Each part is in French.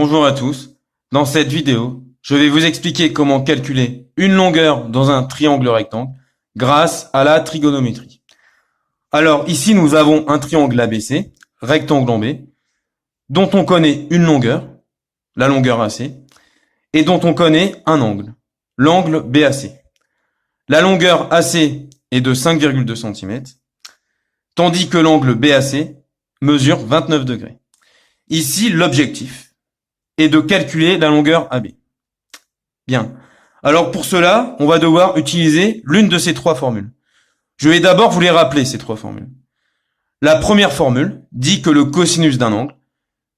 Bonjour à tous. Dans cette vidéo, je vais vous expliquer comment calculer une longueur dans un triangle rectangle grâce à la trigonométrie. Alors ici, nous avons un triangle ABC, rectangle en B, dont on connaît une longueur, la longueur AC, et dont on connaît un angle, l'angle BAC. La longueur AC est de 5,2 cm, tandis que l'angle BAC mesure 29 degrés. Ici, l'objectif et de calculer la longueur AB. Bien. Alors pour cela, on va devoir utiliser l'une de ces trois formules. Je vais d'abord vous les rappeler, ces trois formules. La première formule dit que le cosinus d'un angle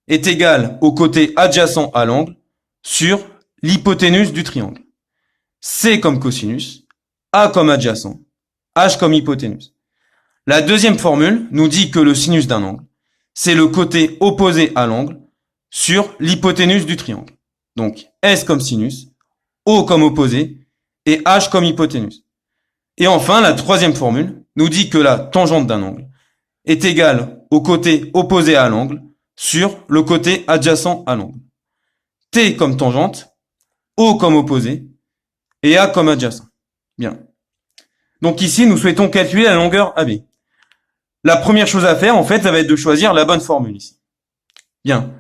est égal au côté adjacent à l'angle sur l'hypoténuse du triangle. C comme cosinus, A comme adjacent, H comme hypoténuse. La deuxième formule nous dit que le sinus d'un angle, c'est le côté opposé à l'angle sur l'hypoténuse du triangle. Donc, S comme sinus, O comme opposé et H comme hypoténuse. Et enfin, la troisième formule nous dit que la tangente d'un angle est égale au côté opposé à l'angle sur le côté adjacent à l'angle. T comme tangente, O comme opposé et A comme adjacent. Bien. Donc ici, nous souhaitons calculer la longueur AB. La première chose à faire, en fait, ça va être de choisir la bonne formule ici. Bien.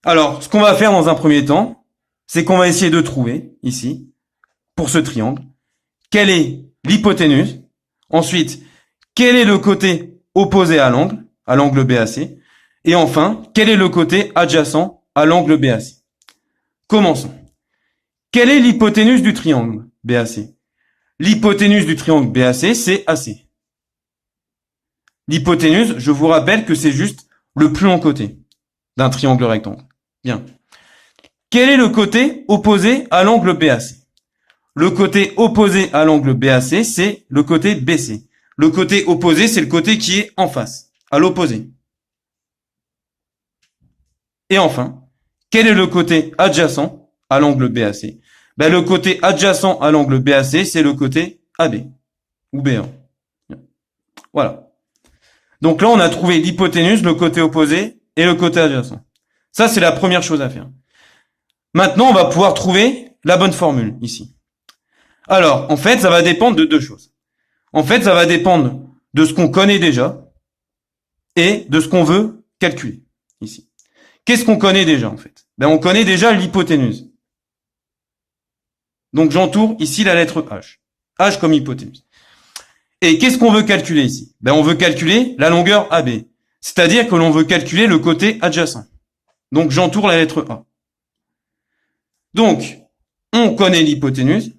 Alors, ce qu'on va faire dans un premier temps, c'est qu'on va essayer de trouver, ici, pour ce triangle, quelle est l'hypoténuse, ensuite, quel est le côté opposé à l'angle BAC, et enfin, quel est le côté adjacent à l'angle BAC. Commençons. Quelle est l'hypoténuse du triangle BAC? L'hypoténuse du triangle BAC, c'est AC. L'hypoténuse, je vous rappelle que c'est juste le plus long côté d'un triangle rectangle. Bien. Quel est le côté opposé à l'angle BAC? Le côté opposé à l'angle BAC, c'est le côté BC. Le côté opposé, c'est le côté qui est en face, à l'opposé. Et enfin, quel est le côté adjacent à l'angle BAC? Le côté adjacent à l'angle BAC, c'est le côté AB, ou B1. Voilà. Donc là, on a trouvé l'hypoténuse, le côté opposé et le côté adjacent. Ça, c'est la première chose à faire. Maintenant, on va pouvoir trouver la bonne formule ici. Alors, en fait, ça va dépendre de deux choses. En fait, ça va dépendre de ce qu'on connaît déjà et de ce qu'on veut calculer ici. Qu'est-ce qu'on connaît déjà, en fait? On connaît déjà l'hypoténuse. Donc, j'entoure ici la lettre H. H comme hypoténuse. Et qu'est-ce qu'on veut calculer ici? On veut calculer la longueur AB. C'est-à-dire que l'on veut calculer le côté adjacent. Donc, j'entoure la lettre A. Donc, on connaît l'hypoténuse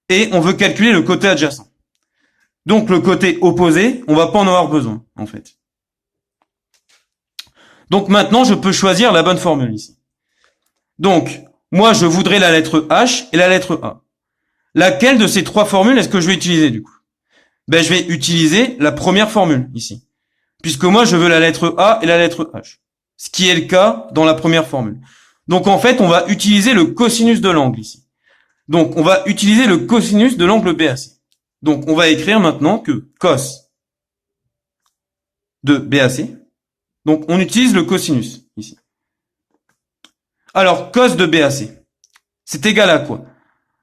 et on veut calculer le côté adjacent. Donc, le côté opposé, on va pas en avoir besoin, en fait. Donc, maintenant, je peux choisir la bonne formule ici. Donc, moi, je voudrais la lettre H et la lettre A. Laquelle de ces trois formules est-ce que je vais utiliser, du coup? Je vais utiliser la première formule, ici. Puisque moi, je veux la lettre A et la lettre H. Ce qui est le cas dans la première formule. Donc, en fait, on va utiliser le cosinus de l'angle, ici. Donc, on va utiliser le cosinus de l'angle BAC. Donc, on va écrire maintenant que cos de BAC. Donc, on utilise le cosinus, ici. Alors, cos de BAC, c'est égal à quoi?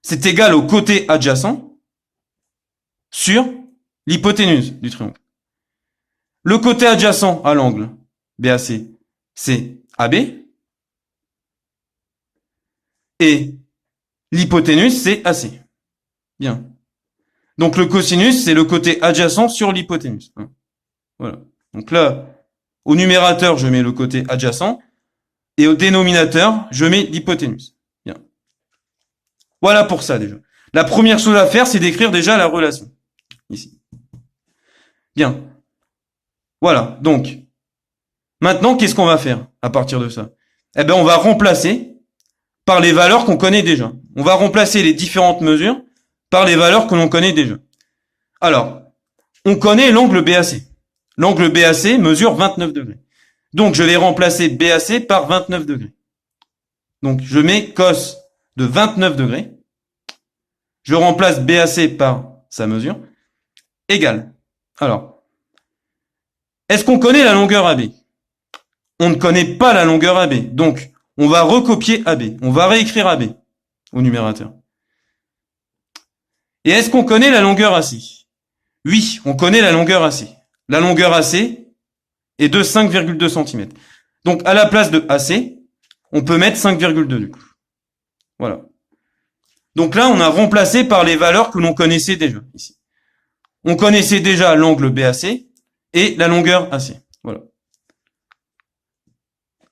C'est égal au côté adjacent sur l'hypoténuse du triangle. Le côté adjacent à l'angle BAC, c'est AB. Et l'hypoténuse, c'est AC. Bien. Donc, le cosinus, c'est le côté adjacent sur l'hypoténuse. Voilà. Donc là, au numérateur, je mets le côté adjacent. Et au dénominateur, je mets l'hypoténuse. Bien. Voilà pour ça, déjà. La première chose à faire, c'est d'écrire déjà la relation. Ici. Bien. Voilà. Donc, maintenant, qu'est-ce qu'on va faire à partir de ça? On va remplacer par les valeurs qu'on connaît déjà. On va remplacer les différentes mesures par les valeurs que l'on connaît déjà. Alors, on connaît l'angle BAC. L'angle BAC mesure 29 degrés. Donc, je vais remplacer BAC par 29 degrés. Donc, je mets cos de 29 degrés. Je remplace BAC par sa mesure. Égale. Alors, est-ce qu'on connaît la longueur AB? On ne connaît pas la longueur AB. Donc, on va recopier AB. On va réécrire AB au numérateur. Et est-ce qu'on connaît la longueur AC? Oui, on connaît la longueur AC. La longueur AC est de 5,2 cm. Donc, à la place de AC, on peut mettre 5,2 du coup. Voilà. Donc là, on a remplacé par les valeurs que l'on connaissait déjà ici. On connaissait déjà l'angle BAC et la longueur AC. Voilà.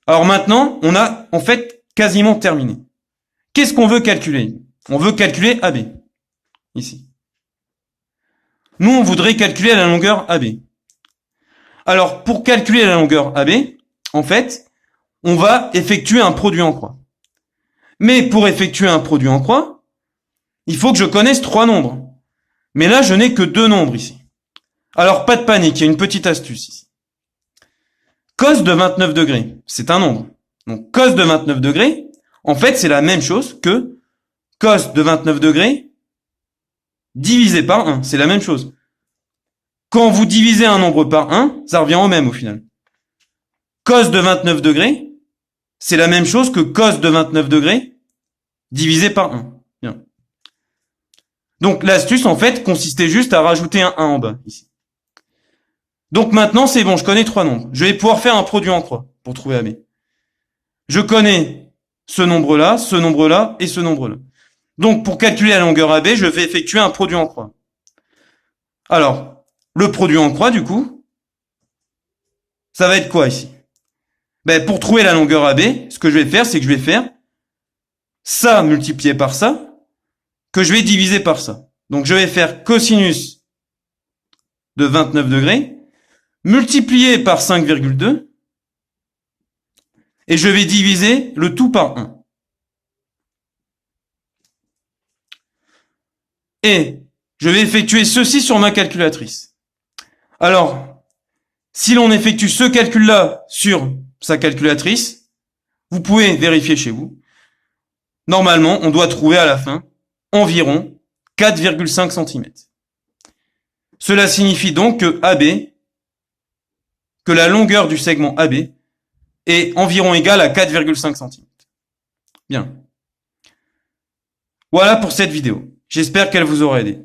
Alors maintenant, on a en fait quasiment terminé. Qu'est-ce qu'on veut calculer? On veut calculer AB. Ici. Nous, on voudrait calculer la longueur AB. Alors, pour calculer la longueur AB, en fait, on va effectuer un produit en croix. Mais pour effectuer un produit en croix, il faut que je connaisse 3 nombres. Mais là, je n'ai que 2 nombres ici. Alors, pas de panique, il y a une petite astuce ici. Cos de 29 degrés, c'est un nombre. Donc, cos de 29 degrés, en fait, c'est la même chose que cos de 29 degrés divisé par 1. C'est la même chose. Quand vous divisez un nombre par 1, ça revient au même au final. Cos de 29 degrés, c'est la même chose que cos de 29 degrés divisé par 1. Bien. Donc l'astuce, en fait, consistait juste à rajouter un 1 en bas, ici. Donc maintenant, c'est bon, je connais 3 nombres. Je vais pouvoir faire un produit en croix pour trouver AB. Je connais ce nombre-là et ce nombre-là. Donc pour calculer la longueur AB, je vais effectuer un produit en croix. Alors, le produit en croix, du coup, ça va être quoi ici? Ben, pour trouver la longueur AB, ce que je vais faire, c'est que je vais faire ça multiplié par ça, que je vais diviser par ça. Donc je vais faire cosinus de 29 degrés, multiplié par 5,2, et je vais diviser le tout par 1. Et je vais effectuer ceci sur ma calculatrice. Alors, si l'on effectue ce calcul-là sur sa calculatrice, vous pouvez vérifier chez vous. Normalement, on doit trouver à la fin environ 4,5 cm. Cela signifie donc que AB, que la longueur du segment AB est environ égale à 4,5 cm. Bien. Voilà pour cette vidéo. J'espère qu'elle vous aura aidé.